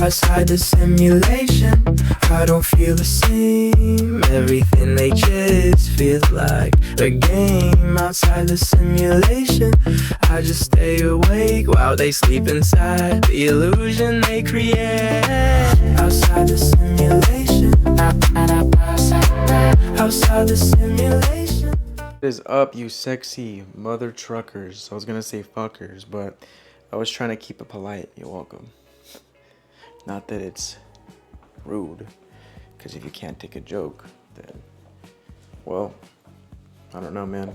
Outside the simulation, I don't feel the same. Everything they chase feels like a game. Outside the simulation, I just stay awake while they sleep inside the illusion they create. Outside the simulation, outside the simulation. What is up, you sexy mother truckers? I was gonna say fuckers, but I was trying to keep it polite. You're welcome. Not that it's rude, because if you can't take a joke, then, well, I don't know, man.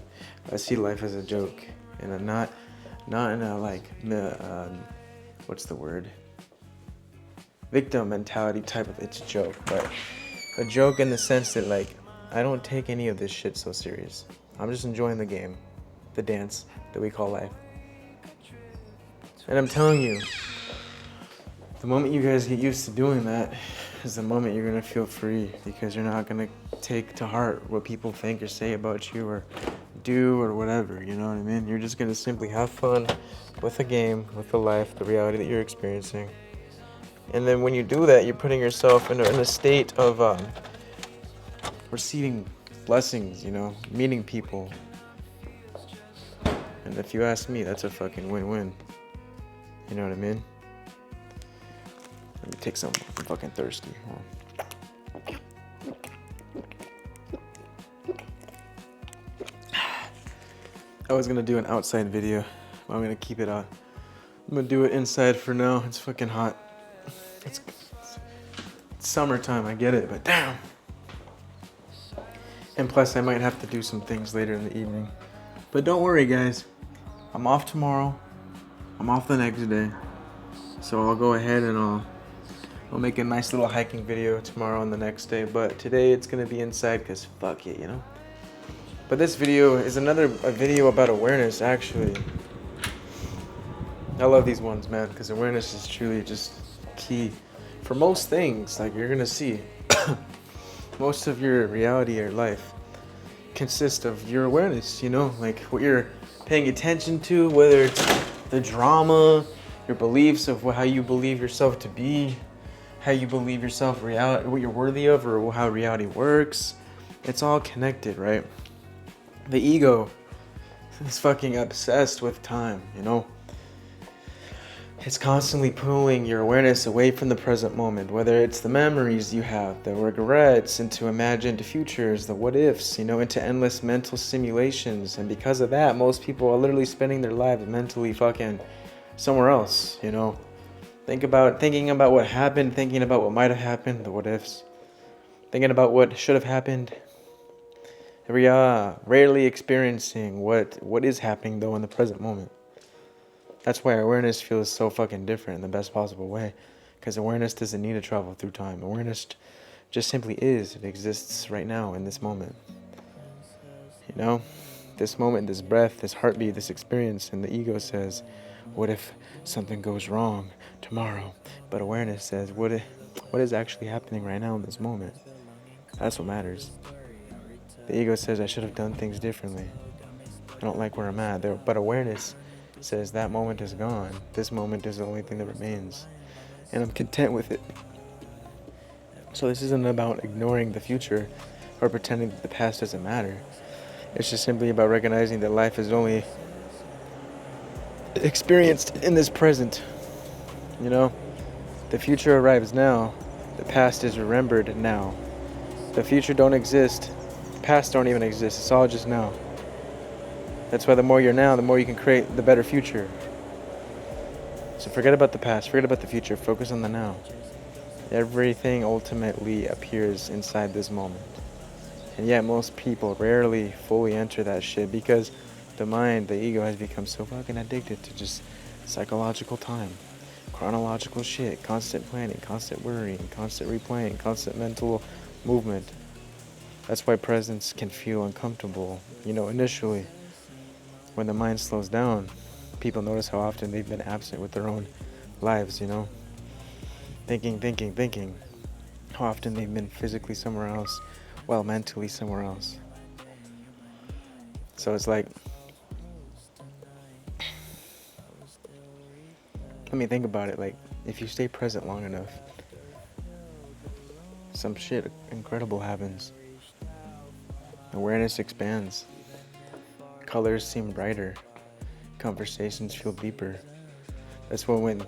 I see life as a joke, and I'm not in a, like, what's the word? Victim mentality type of, it's a joke, but a joke in the sense that, like, I don't take any of this shit so serious. I'm just enjoying the game, the dance that we call life. And I'm telling you, the moment you guys get used to doing that is the moment you're gonna feel free, because you're not gonna take to heart what people think or say about you or do or whatever, you know what I mean? You're just gonna simply have fun with the game, with the life, the reality that you're experiencing. And then when you do that, you're putting yourself in a state of receiving blessings, you know, meeting people. And if you ask me, that's a fucking win-win. You know what I mean? Let me take some. I'm fucking thirsty. I was gonna do an outside video. I'm gonna keep it on. I'm gonna do it inside for now. It's fucking hot. It's summertime, I get it, but damn. And plus, I might have to do some things later in the evening. But don't worry, guys. I'm off tomorrow. I'm off the next day. So I'll go ahead and I'll make a nice little hiking video tomorrow and the next day. But today it's gonna be inside because fuck it, you know? But this video is a video about awareness, actually. I love these ones, man, because awareness is truly just key for most things. Like, you're gonna see. Most of your reality or life consists of your awareness, you know, like what you're paying attention to, whether it's the drama, your beliefs of how you believe yourself to be, how you believe yourself reality, what you're worthy of, or how reality works. It's all connected, right? The ego is fucking obsessed with time, you know? It's constantly pulling your awareness away from the present moment, whether it's the memories you have, the regrets, into imagined futures, the what ifs, you know, into endless mental simulations. And because of that, most people are literally spending their lives mentally fucking somewhere else, you know. Thinking about what happened, thinking about what might have happened, the what ifs. Thinking about what should have happened. Rarely experiencing what is happening, though, in the present moment. That's why awareness feels so fucking different in the best possible way. Because awareness doesn't need to travel through time. Awareness just simply is. It exists right now in this moment. You know? This moment, this breath, this heartbeat, this experience. And the ego says, what if something goes wrong tomorrow? But awareness says, what is actually happening right now in this moment? That's what matters. The ego says, I should have done things differently. I don't like where I'm at. But awareness says, that moment is gone. This moment is the only thing that remains. And I'm content with it. So this isn't about ignoring the future or pretending that the past doesn't matter. It's just simply about recognizing that life is only experienced in this present. You know? The future arrives now. The past is remembered now. The future don't exist. The past don't even exist. It's all just now. That's why the more you're now, the more you can create the better future. So forget about the past, forget about the future, focus on the now. Everything ultimately appears inside this moment. And yet most people rarely fully enter that shit because the mind, the ego, has become so fucking addicted to just psychological time. Chronological shit, constant planning, constant worrying, constant replaying, constant mental movement. That's why presence can feel uncomfortable, you know, initially. When the mind slows down, people notice how often they've been absent with their own lives, you know? Thinking. How often they've been physically somewhere else, while mentally somewhere else. So it's like, I mean, think about it, like, if you stay present long enough, some shit incredible happens. Awareness expands. Colors seem brighter. Conversations feel deeper. That's when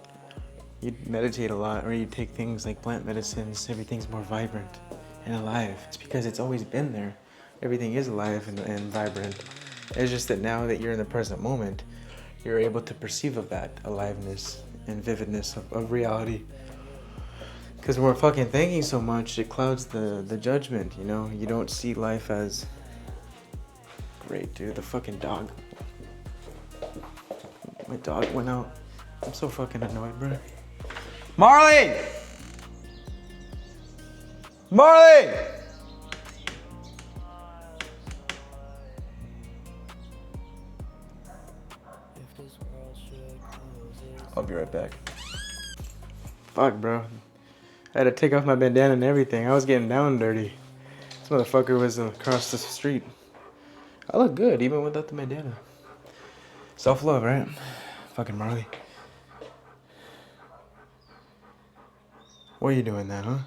you meditate a lot or you take things like plant medicines, everything's more vibrant and alive. It's because it's always been there. Everything is alive and vibrant. It's just that now that you're in the present moment, you're able to perceive of that aliveness and vividness of reality. Because when we're fucking thinking so much, it clouds the judgment, you know? You don't see life as... Great, dude, the fucking dog. My dog went out. I'm so fucking annoyed, bro. Marley! Marley! I'll be right back. Fuck, bro. I had to take off my bandana and everything. I was getting down dirty. This motherfucker was across the street. I look good, even without the bandana. Self-love, right? Fucking Marley. What are you doing then, huh?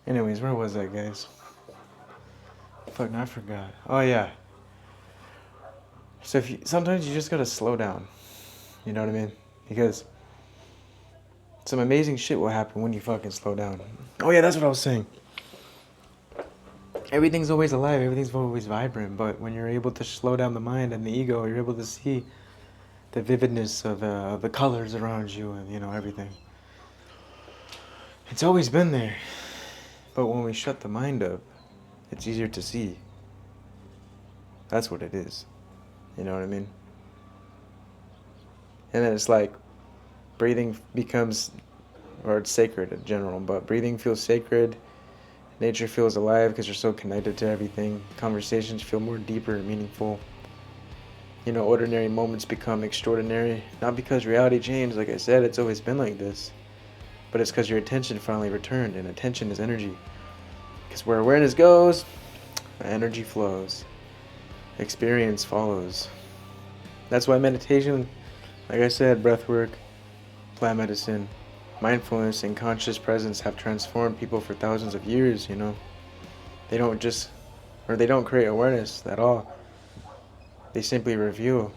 Anyways, where was I, guys? Fuck, no, I forgot. Oh, yeah. So sometimes you just gotta slow down. You know what I mean? Because some amazing shit will happen when you fucking slow down. Oh yeah, that's what I was saying. Everything's always alive, everything's always vibrant, but when you're able to slow down the mind and the ego, you're able to see the vividness of the colors around you and, you know, everything. It's always been there. But when we shut the mind up, it's easier to see. That's what it is. You know what I mean? And then it's like breathing becomes, or it's sacred in general, but breathing feels sacred. Nature feels alive because you're so connected to everything. Conversations feel more deeper and meaningful. You know, ordinary moments become extraordinary. Not because reality changed, like I said, it's always been like this. But it's because your attention finally returned, and attention is energy. Because where awareness goes, energy flows. Experience follows. That's why meditation, like I said, breath work, plant medicine, mindfulness, and conscious presence have transformed people for thousands of years, you know. They don't create awareness at all. They simply reveal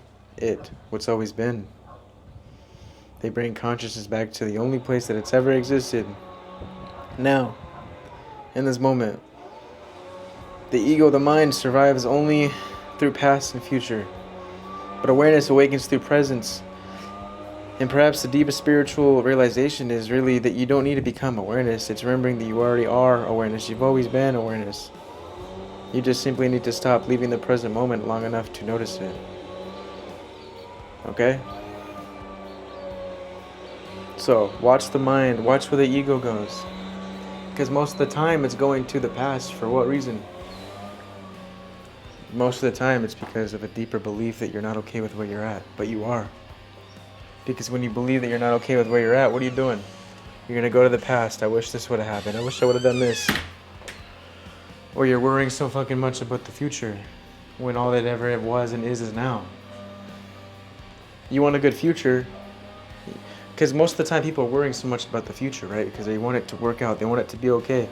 what's always been. They bring consciousness back to the only place that it's ever existed. Now, in this moment, the ego, the mind, survives only through past and future. But awareness awakens through presence. And perhaps the deepest spiritual realization is really that you don't need to become awareness. It's remembering that you already are awareness. You've always been awareness. You just simply need to stop leaving the present moment long enough to notice it. Okay? So, watch the mind. Watch where the ego goes. Because most of the time it's going to the past. For what reason? Most of the time it's because of a deeper belief that you're not okay with where you're at. But you are. Because when you believe that you're not okay with where you're at, what are you doing? You're going to go to the past. I wish this would have happened. I wish I would have done this. Or you're worrying so fucking much about the future when all that ever it was and is now. You want a good future. Because most of the time people are worrying so much about the future, right? Because they want it to work out. They want it to be okay.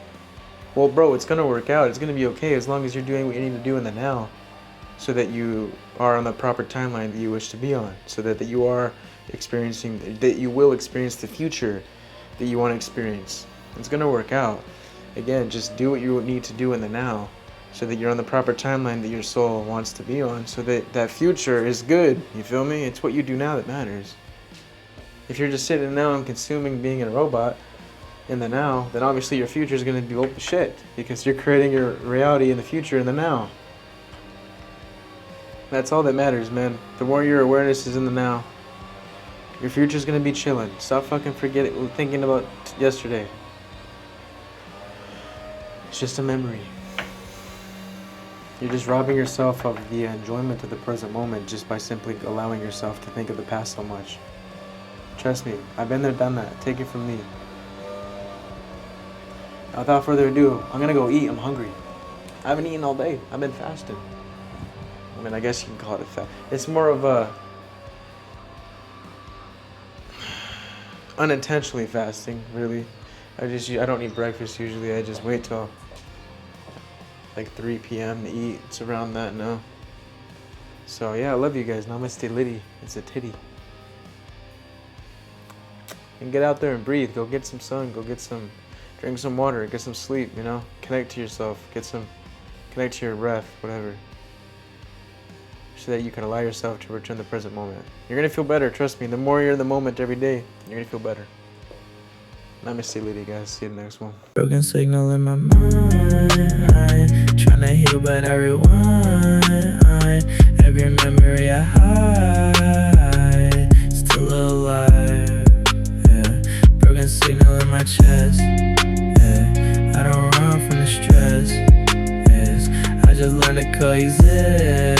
Well, bro, it's going to work out. It's going to be okay as long as you're doing what you need to do in the now. So that you are on the proper timeline that you wish to be on. So that you are experiencing, that you will experience the future that you want to experience. It's going to work out. Again, just do what you need to do in the now. So that you're on the proper timeline that your soul wants to be on. So that that future is good. You feel me? It's what you do now that matters. If you're just sitting now and consuming being a robot in the now, then obviously your future is going to be shit. Because you're creating your reality in the future in the now. That's all that matters, man. The more your awareness is in the now, your future's going to be chilling. Stop fucking thinking about yesterday. It's just a memory. You're just robbing yourself of the enjoyment of the present moment just by simply allowing yourself to think of the past so much. Trust me, I've been there, done that. Take it from me. Now, without further ado, I'm gonna go eat. I'm hungry. I haven't eaten all day. I've been fasting. I mean, I guess you can call it a fast. It's more of a unintentionally fasting, really. I don't eat breakfast usually. I just wait till like 3 p.m. to eat. It's around that now. So yeah, I love you guys. Namaste Liddy. It's a titty. And get out there and breathe. Go get some sun. Drink some water. Get some sleep, you know? Connect to yourself. Connect to your breath, whatever. So that you can allow yourself to return the present moment. You're gonna feel better, trust me. The more you're in the moment every day, you're gonna feel better. Namaste, lady, guys. See you in the next one. Broken signal in my mind, tryna heal but I rewind. Every memory I hide, still alive, yeah. Broken signal in my chest, yeah. I don't run from the stress, yes. I just learned to coexist.